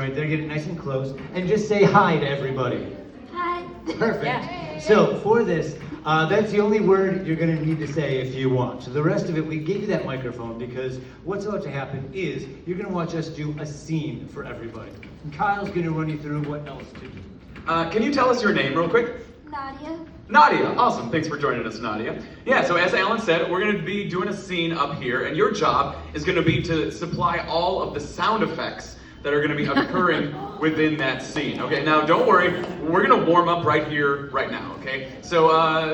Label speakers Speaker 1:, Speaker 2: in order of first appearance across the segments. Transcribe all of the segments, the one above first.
Speaker 1: right there. Get it nice and close. And just say hi to everybody.
Speaker 2: Hi.
Speaker 1: Perfect.
Speaker 2: Yeah.
Speaker 1: So for this, that's the only word you're going to need to say if you want. So the rest of it, we gave you that microphone because what's about to happen is you're going to watch us do a scene for everybody. And Kyle's going to run you through what else to do.
Speaker 3: Can you tell us your name real quick?
Speaker 2: Nadia.
Speaker 3: Nadia, awesome. Thanks for joining us, Nadia. Yeah, so as Alan said, we're going to be doing a scene up here, and your job is going to be to supply all of the sound effects that are going to be occurring within that scene. Okay, now don't worry, we're going to warm up right here, right now, okay? So,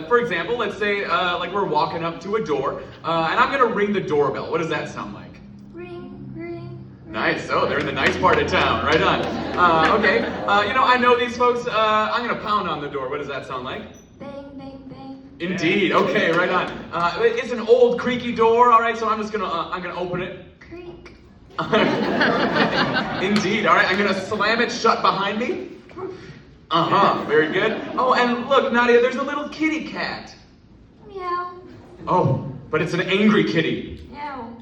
Speaker 3: for example, let's say like we're walking up to a door, and I'm going to ring the doorbell. What does that sound like?
Speaker 2: Ring, ring.
Speaker 3: Nice. Oh, they're in the nice part of town. Right on. Okay. I know these folks. I'm going to pound on the door. What does that sound like?
Speaker 2: Bang, bang, bang.
Speaker 3: Indeed. Okay, right on. It's an old creaky door, all right, so I'm just gonna open it.
Speaker 2: Creak.
Speaker 3: Indeed. All right, I'm gonna slam it shut behind me. Uh-huh, very good. Oh, and look, Nadia, there's a little kitty cat.
Speaker 2: Meow.
Speaker 3: Oh, but it's an angry kitty.
Speaker 2: Meow.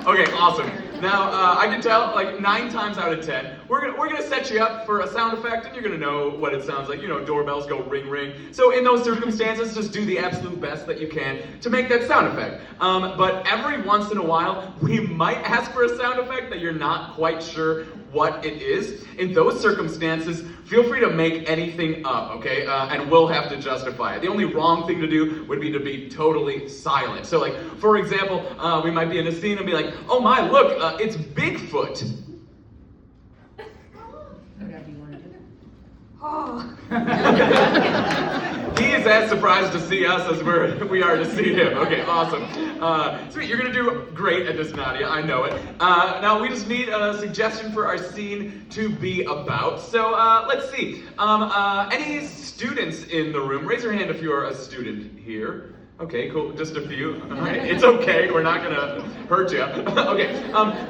Speaker 3: Okay, awesome. Now, I can tell, like 9 times out of 10, we're gonna set you up for a sound effect, and you're gonna know what it sounds like. You know, doorbells go ring, ring. So in those circumstances, just do the absolute best that you can to make that sound effect. But every once in a while, we might ask for a sound effect that you're not quite sure what it is. In those circumstances, feel free to make anything up, okay? And we'll have to justify it. The only wrong thing to do would be to be totally silent. So like, for example, we might be in a scene and be like, oh my, look, it's Bigfoot.
Speaker 2: Oh.
Speaker 3: He is as surprised to see us as we are to see him. Okay, awesome. Sweet, you're gonna do great at this, Nadia, I know it. Now we just need a suggestion for our scene to be about. So let's see, any students in the room? Raise your hand if you're a student here. Okay, cool, just a few. All right, it's okay, we're not gonna hurt you. Okay,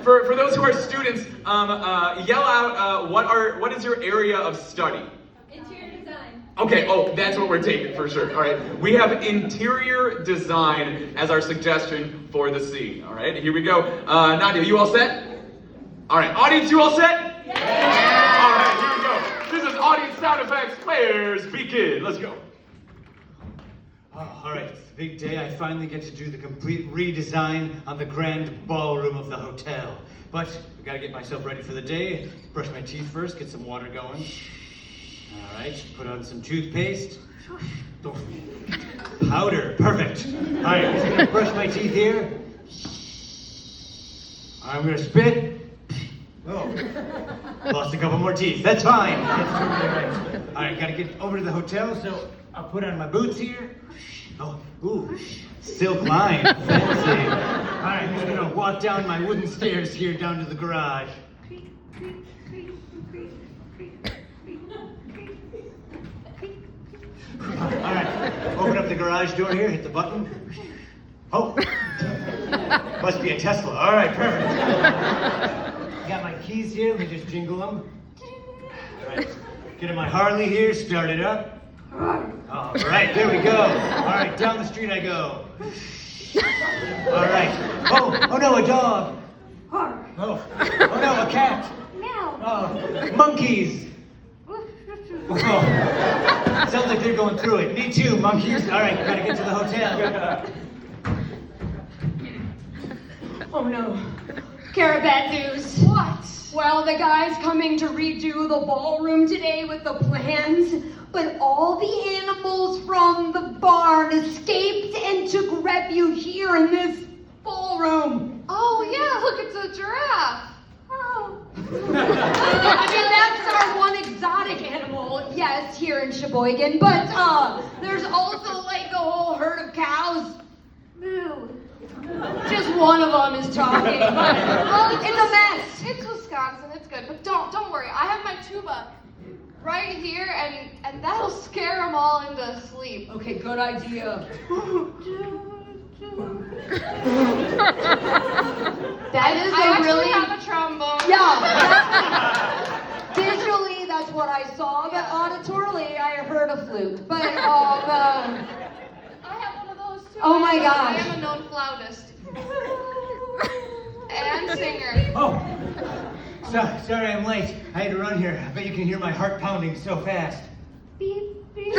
Speaker 3: for those who are students, yell out, what is your area of study?
Speaker 2: Interior design.
Speaker 3: Okay, oh, that's what we're taking for sure. All right, we have interior design as our suggestion for the scene. All right, here we go. Nadia, you all set? All right, audience, you all set? Yeah! All right, here we go. This is audience sound effects. Players, begin. Let's go.
Speaker 1: Oh, all right, it's a big day. I finally get to do the complete redesign on the grand ballroom of the hotel. But I gotta get myself ready for the day. Brush my teeth first, get some water going. All right, put on some toothpaste. Powder, perfect. All right, I'm just gonna brush my teeth here. I'm gonna spit. Oh, lost a couple more teeth. That's fine. That's totally right. All right, gotta get over to the hotel, so I'll put on my boots here. Oh, ooh, silk line, fancy. All right, I'm just gonna walk down my wooden stairs here down to the garage.
Speaker 2: Creak, creak, creak, creak, creak, creak, creak, creak.
Speaker 1: All right, open up the garage door here, hit the button. Oh, must be a Tesla. All right, perfect. Got my keys here, let me just jingle them. All right, get in my Harley here, start it up. All right, there we go. All right, down the street I go. All right. Oh no, a dog. Oh no, a cat.
Speaker 2: Meow.
Speaker 1: Oh, monkeys. Oh, sounds like they're going through it. Me too, monkeys. All right, gotta get to the hotel.
Speaker 4: Oh no. Cara, bad news.
Speaker 2: What?
Speaker 4: Well, the guy's coming to redo the ballroom today with the plans, but all the animals from the barn escaped and took refuge here in this ballroom.
Speaker 2: Oh yeah, look, it's a giraffe.
Speaker 4: Oh. I mean, that's our one exotic animal, yes, here in Sheboygan, but there's also like a whole herd of cows.
Speaker 2: Moo.
Speaker 4: Just one of them is talking, but it's a mess.
Speaker 2: It's Wisconsin, it's good, but don't worry. I have my tuba right here, and that'll scare them all into sleep.
Speaker 4: Okay, good idea. That is
Speaker 2: I actually
Speaker 4: really
Speaker 2: have a trombone.
Speaker 4: yeah. Visually, that's what I saw, but auditorily, I heard a flute. But
Speaker 2: I have one of those too.
Speaker 4: Oh my
Speaker 2: I
Speaker 4: gosh.
Speaker 2: am a known flautist and singer.
Speaker 1: Oh, Sorry I'm late. I had to run here. I bet you can hear my heart pounding so fast.
Speaker 2: Beep, beep.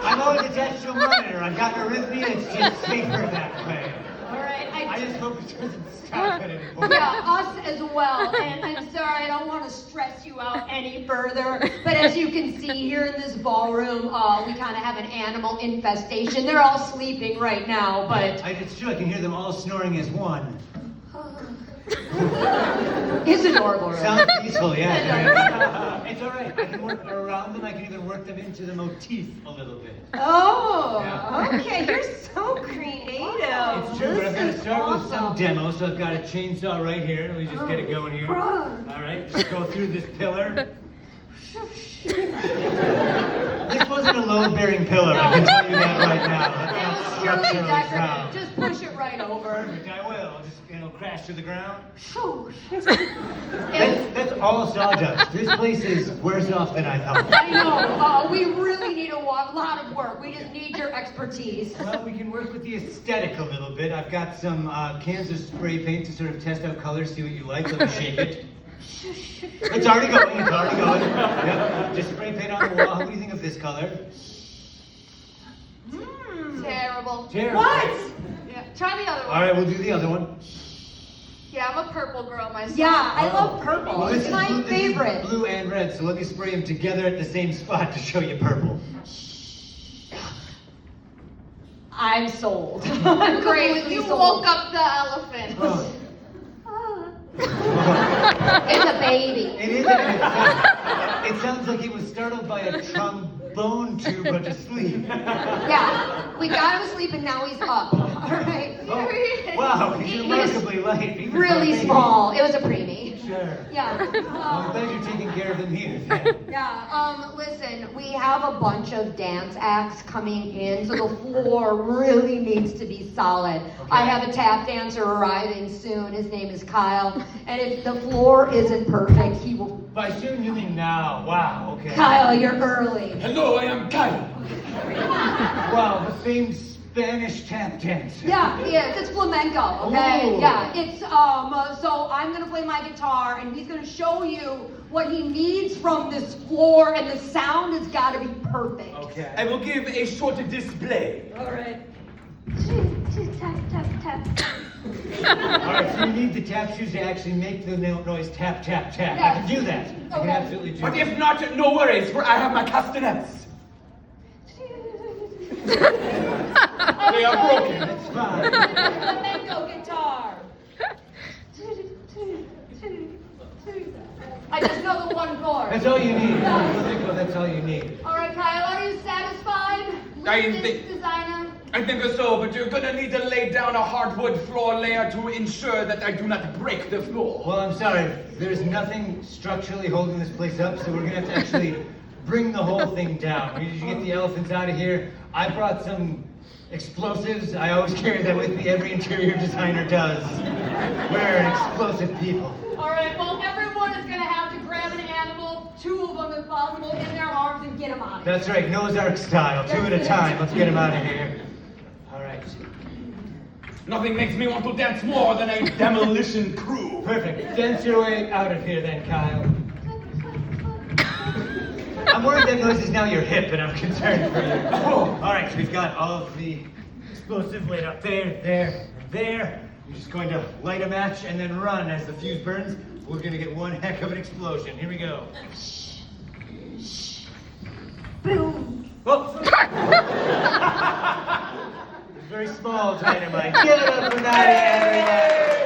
Speaker 1: I'm always attached to a monitor. I've got an arrhythmia. It's just safer that way.
Speaker 4: All right,
Speaker 1: I just hope it doesn't stop at any point.
Speaker 4: Yeah, us as well. And I'm sorry, I don't want to stress you out any further. But as you can see here in this ballroom, we kind of have an animal infestation. They're all sleeping right now, but
Speaker 1: It's true. I can hear them all snoring as one.
Speaker 4: it's adorable, right?
Speaker 1: Sounds peaceful, yeah. It's all right. I can work around them. I can even work them into the motif a little bit.
Speaker 4: Oh,
Speaker 1: Yeah.
Speaker 4: okay. You're so creative.
Speaker 1: It's true, but I'm
Speaker 4: This
Speaker 1: going to
Speaker 4: is
Speaker 1: start with some
Speaker 4: awesome.
Speaker 1: demos. So I've got a chainsaw right here. Let me just get it going here. All right, just go through this pillar. This wasn't a load-bearing pillar. I can tell you that right now. That's
Speaker 4: It
Speaker 1: not
Speaker 4: was purely
Speaker 1: structurally
Speaker 4: decorative.
Speaker 1: sound.
Speaker 4: Just push it right over.
Speaker 1: Perfect, I will. I'll just, crash to the ground.
Speaker 4: It's-
Speaker 1: That's all sawdust. This place is worse off than I thought.
Speaker 4: I know. We really need a lot of work. We just need your expertise.
Speaker 1: Well, we can work with the aesthetic a little bit. I've got some cans of spray paint to sort of test out colors, see what you like. Let me shake it. It's already going. It's already going. Yep. Just spray paint on the wall. What do you think of this color?
Speaker 2: Terrible.
Speaker 1: Terrible.
Speaker 4: What?
Speaker 2: Yeah, try the other one.
Speaker 1: All right, we'll do the other one.
Speaker 2: Yeah, I'm a purple girl myself.
Speaker 4: Yeah, I love purple.
Speaker 1: Well, this
Speaker 4: It's
Speaker 1: is
Speaker 4: my
Speaker 1: blue, this is
Speaker 4: favorite.
Speaker 1: blue and red, so let me spray them together at the same spot to show you purple.
Speaker 4: I'm sold. I'm
Speaker 2: Great.
Speaker 4: completely
Speaker 2: You
Speaker 4: sold.
Speaker 2: woke up the elephant.
Speaker 1: Oh.
Speaker 4: It's a baby.
Speaker 1: It is. It sounds like he was startled by a trombone tube, but asleep.
Speaker 4: Yeah, we got him asleep and now he's up. All right.
Speaker 1: Oh, wow, he's remarkably light. even for a
Speaker 4: Really
Speaker 1: baby.
Speaker 4: small. It was a preemie.
Speaker 1: Sure.
Speaker 4: Yeah.
Speaker 1: Well, I'm glad you're taking care of him here. Then.
Speaker 4: Yeah, listen, we have a bunch of dance acts coming in, so the floor really needs to be solid. I have a tap dancer arriving soon. His name is Kyle. And if the floor isn't perfect, he will...
Speaker 1: By soon, you mean now. Wow, okay.
Speaker 4: Kyle, you're early.
Speaker 5: Hello, I am Kyle.
Speaker 1: Wow, the same Spanish tap dance.
Speaker 4: Yeah, he is. It's flamenco, okay?
Speaker 1: Ooh.
Speaker 4: Yeah, it's, so I'm gonna play my guitar and he's gonna show you what he needs from this floor and the sound has gotta be perfect.
Speaker 1: Okay.
Speaker 5: I will give a short display.
Speaker 4: All right.
Speaker 2: Tap, tap, tap.
Speaker 1: All right, so you need the tap shoes to actually make the noise tap, tap, tap. I can do that. I can
Speaker 4: Okay.
Speaker 1: absolutely do
Speaker 5: But
Speaker 1: that.
Speaker 5: if not, no worries, for I have my castanets. They are broken.
Speaker 1: That's fine.
Speaker 4: Flamenco guitar. I just know the one chord.
Speaker 1: That's all you need. That's all you need.
Speaker 2: All right, Kyle, are you satisfied with
Speaker 5: I
Speaker 2: this
Speaker 5: think-
Speaker 2: designer?
Speaker 5: I think so, but you're gonna need to lay down a hardwood floor layer to ensure that I do not break the floor.
Speaker 1: Well, I'm sorry. There's nothing structurally holding this place up, so we're gonna have to actually bring the whole thing down. We need to get the elephants out of here. I brought some explosives. I always carry that with me. Every interior designer does. We're explosive people.
Speaker 4: All right, well, everyone is going to have to grab an animal, 2 of them if possible, in their arms and get them out of here.
Speaker 1: That's right, Noah's Ark style. 2 at a time. Let's get them out of here. All right.
Speaker 5: Nothing makes me want to dance more than a demolition crew.
Speaker 1: Perfect. Dance your way out of here then, Kyle. I'm worried that noise is now your hip, and I'm concerned for you. Oh, all right, so we've got all of the explosive laid up there, there, and there. We're just going to light a match and then run as the fuse burns. We're going to get one heck of an explosion. Here we go.
Speaker 4: Boom.
Speaker 1: Whoops. It's very small dynamite. Give it up for Nadia, everybody.